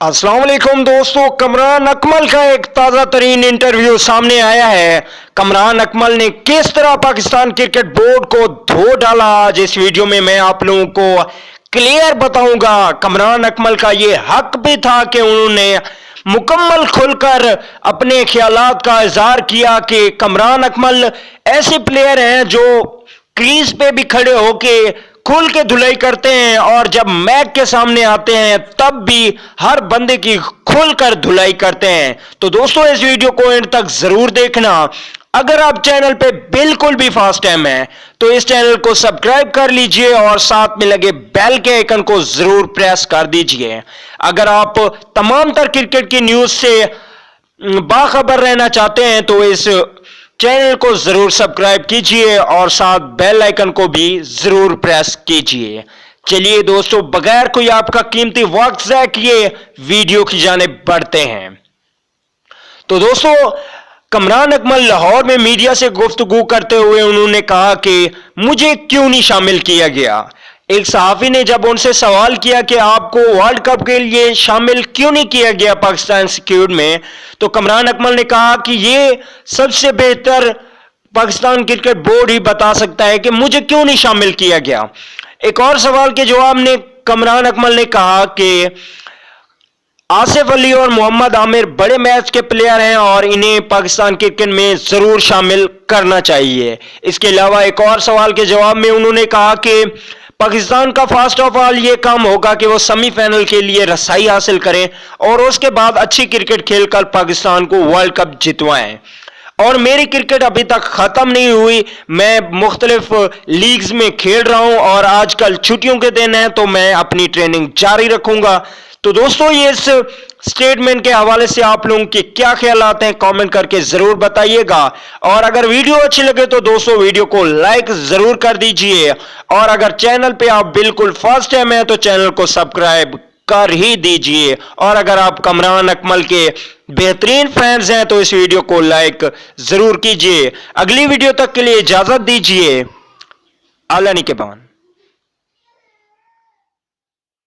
अस्सलाम वालेकुम दोस्तों, कमरान अकमल का एक ताज़ा तरीन इंटरव्यू सामने आया है। कमरान अकमल ने किस तरह पाकिस्तान क्रिकेट बोर्ड को धो डाला, आज इस वीडियो में मैं आप लोगों को क्लियर बताऊंगा। कमरान अकमल का ये हक भी था कि उन्होंने मुकम्मल खुलकर अपने ख्यालात का इजहार किया कि कमरान अकमल ऐसे प्लेयर हैं जो क्रीज पे भी खड़े होके खुल के धुलाई करते हैं और जब मैच के सामने आते हैं तब भी हर बंदे की खुलकर धुलाई करते हैं। तो दोस्तों, इस वीडियो को एंड तक जरूर देखना। अगर आप चैनल पे बिल्कुल भी फर्स्ट टाइम है तो इस चैनल को सब्सक्राइब कर लीजिए और साथ में लगे बेल के आइकन को जरूर प्रेस कर दीजिए। अगर आप तमाम तर क्रिकेट की न्यूज से बाखबर रहना चाहते हैं तो इस चैनल को जरूर सब्सक्राइब कीजिए और साथ बेल आइकन को भी जरूर प्रेस कीजिए। चलिए दोस्तों, बगैर कोई आपका कीमती वक्त ज़ाया किए वीडियो की जानिब बढ़ते हैं। तो दोस्तों, कमरान अकमल लाहौर में मीडिया से गुफ्तगू करते हुए उन्होंने कहा कि मुझे क्यों नहीं शामिल किया गया। एक सहाफी ने जब उनसे सवाल किया कि आपको वर्ल्ड कप के लिए शामिल क्यों नहीं किया गया पाकिस्तान स्क्वाड में, तो कमरान अकमल ने कहा कि ये सबसे बेहतर पाकिस्तान क्रिकेट बोर्ड ही बता सकता है कि मुझे क्यों नहीं शामिल किया गया। एक और सवाल के जवाब में कमरान अकमल ने कहा कि आसिफ अली और मोहम्मद आमिर बड़े मैच के प्लेयर हैं और इन्हें पाकिस्तान क्रिकेट में जरूर शामिल करना चाहिए। इसके अलावा एक और सवाल के जवाब में उन्होंने कहा कि पाकिस्तान का फर्स्ट ऑफ ऑल ये काम होगा कि वो सेमीफाइनल के लिए रसाई हासिल करें और उसके बाद अच्छी क्रिकेट खेलकर पाकिस्तान को वर्ल्ड कप जितवाएं। और मेरी क्रिकेट अभी तक खत्म नहीं हुई, मैं मुख्तलिफ लीग्स में खेल रहा हूं और आजकल छुट्टियों के दिन है तो मैं अपनी ट्रेनिंग जारी रखूंगा। तो दोस्तों, ये इस स्टेटमेंट के हवाले से आप लोगों के क्या ख्यालात हैं कमेंट करके जरूर बताइएगा। और अगर वीडियो अच्छी लगे तो दोस्तों वीडियो को लाइक जरूर कर दीजिए और अगर चैनल पे आप बिल्कुल फर्स्ट टाइम है तो चैनल को सब्सक्राइब कर ही दीजिए। और अगर आप कमरान अकमल के बेहतरीन फैंस हैं तो इस वीडियो को लाइक जरूर कीजिए। अगली वीडियो तक के लिए इजाजत दीजिए। अल्लाह निगहबान।